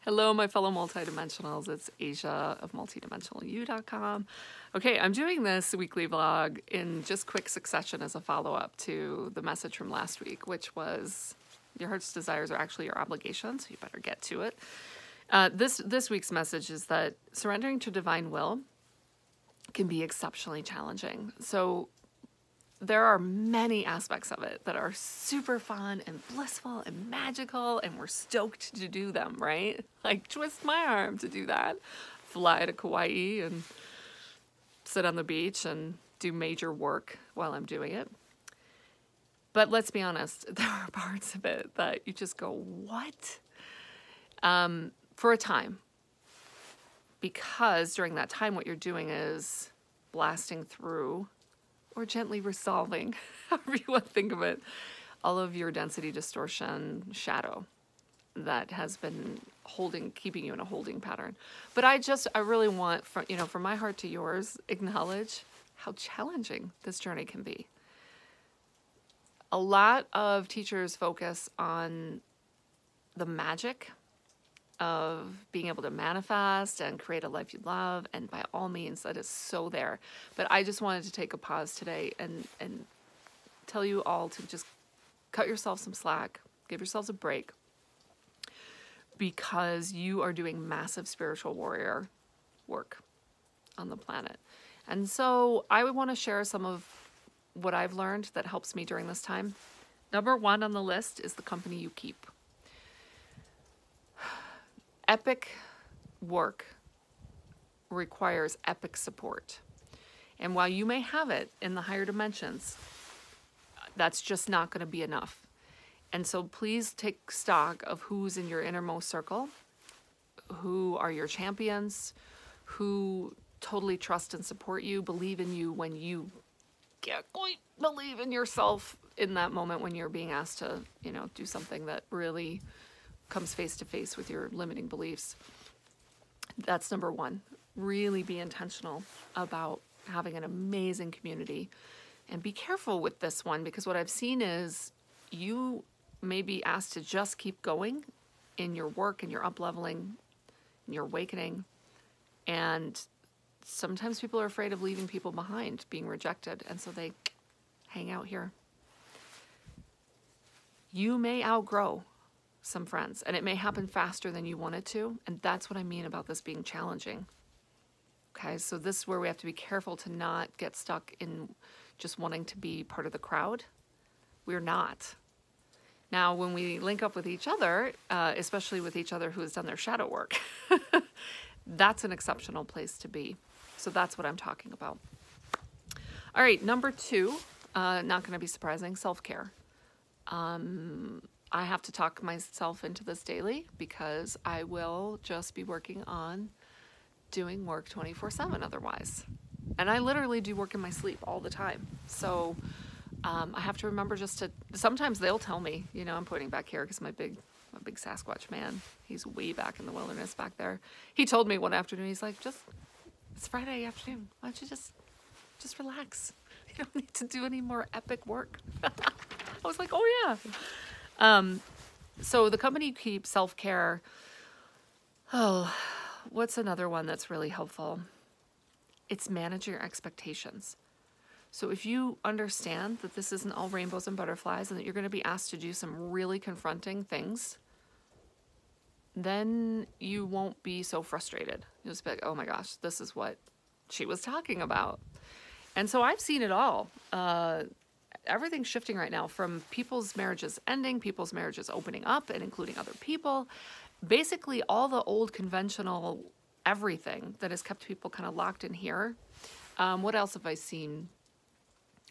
Hello, my fellow multidimensionals. It's Asia of multidimensionalu.com. Okay, I'm doing this weekly vlog in just quick succession as a follow-up to the message from last week, which was your heart's desires are actually your obligations, so you better get to it. This week's message is that surrendering to divine will can be exceptionally challenging. So there are many aspects of it that are super fun and blissful and magical, and we're stoked to do them, right? Like twist my arm to do that, fly to Kauai and sit on the beach and do major work while I'm doing it. But let's be honest, there are parts of it that you just go, what? For a time. Because during that time, what you're doing is blasting through or gently resolving, however you want to think of it, all of your density distortion shadow that has been keeping you in a holding pattern. But I really want, from my heart to yours, acknowledge how challenging this journey can be. A lot of teachers focus on the magic of being able to manifest and create a life you love, and by all means that is so there. But I just wanted to take a pause today and tell you all to just cut yourself some slack, give yourselves a break, because you are doing massive spiritual warrior work on the planet. And so I would want to share some of what I've learned that helps me during this time. Number one on the list is the company you keep. Epic work requires epic support. And while you may have it in the higher dimensions, that's just not going to be enough. And so please take stock of who's in your innermost circle, who are your champions, who totally trust and support you, believe in you when you can't quite believe in yourself in that moment when you're being asked to, do something that really comes face to face with your limiting beliefs. That's number one. Really be intentional about having an amazing community, and be careful with this one, because what I've seen is you may be asked to just keep going in your work and your up-leveling, in your awakening, and sometimes people are afraid of leaving people behind, being rejected, and so they hang out here. You may outgrow some friends, and it may happen faster than you want it to, and that's what I mean about this being challenging. Okay, so this is where we have to be careful to not get stuck in just wanting to be part of the crowd. We're not. Now, when we link up with each other, especially with each other who has done their shadow work, that's an exceptional place to be. So that's what I'm talking about. All right, number two, not going to be surprising, self-care. I have to talk myself into this daily, because I will just be working on doing work 24/7 otherwise. And I literally do work in my sleep all the time. So I have to remember just to, sometimes they'll tell me, I'm pointing back here because my big Sasquatch man, he's way back in the wilderness back there. He told me one afternoon, he's like, it's Friday afternoon. Why don't you just relax? You don't need to do any more epic work. I was like, oh yeah. So the company you keep, self-care. Oh, what's another one that's really helpful? It's manage your expectations. So if you understand that this isn't all rainbows and butterflies, and that you're going to be asked to do some really confronting things, then you won't be so frustrated. You'll just be like, oh my gosh, this is what she was talking about. And so I've seen it all. Everything's shifting right now, from people's marriages ending, people's marriages opening up and including other people. Basically all the old conventional everything that has kept people kind of locked in here. What else have I seen?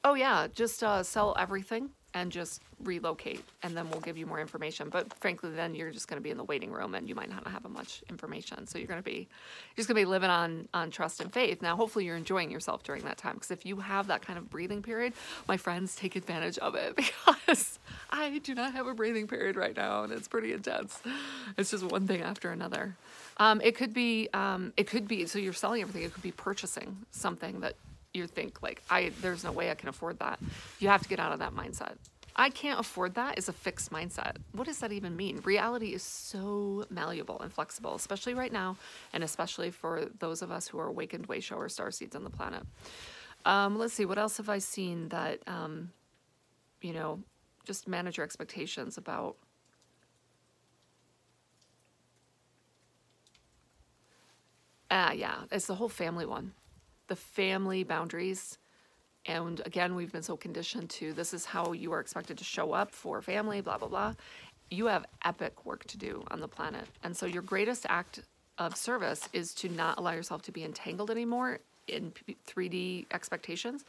Oh yeah, just sell everything and just relocate, and then we'll give you more information. But frankly, then you're just going to be in the waiting room, and you might not have much information. So you're just going to be living on trust and faith. Now, hopefully you're enjoying yourself during that time, because if you have that kind of breathing period, my friends, take advantage of it, because I do not have a breathing period right now, and it's pretty intense. It's just one thing after another. It could be, so you're selling everything. It could be purchasing something that you think like, there's no way I can afford that. You have to get out of that mindset. I can't afford that is a fixed mindset. What does that even mean? Reality is so malleable and flexible, especially right now, and especially for those of us who are awakened way shower starseeds on the planet. Let's see, what else have I seen that, you know, just manage your expectations about. Yeah, it's the whole family one. The family boundaries. And again, we've been so conditioned to this is how you are expected to show up for family, blah, blah, blah. You have epic work to do on the planet. And so your greatest act of service is to not allow yourself to be entangled anymore in 3D expectations,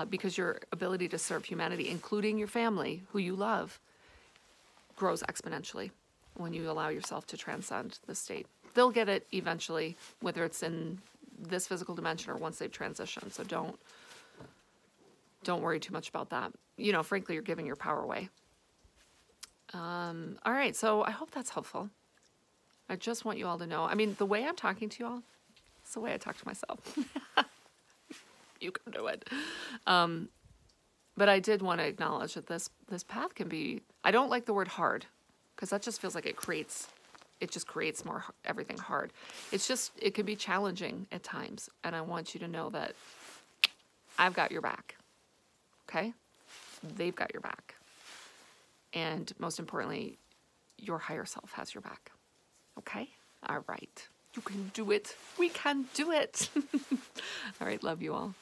because your ability to serve humanity, including your family, who you love, grows exponentially when you allow yourself to transcend the state. They'll get it eventually, whether it's in this physical dimension or once they've transitioned. So don't worry too much about that. You know, frankly, you're giving your power away. All right, so I hope that's helpful. I just want you all to know. I mean, the way I'm talking to you all, it's the way I talk to myself. You can do it. But I did want to acknowledge that this path can be, I don't like the word hard, because that just feels like it just creates more everything hard. It can be challenging at times. And I want you to know that I've got your back. Okay? They've got your back. And most importantly, your higher self has your back. Okay? All right. You can do it. We can do it. All right. Love you all.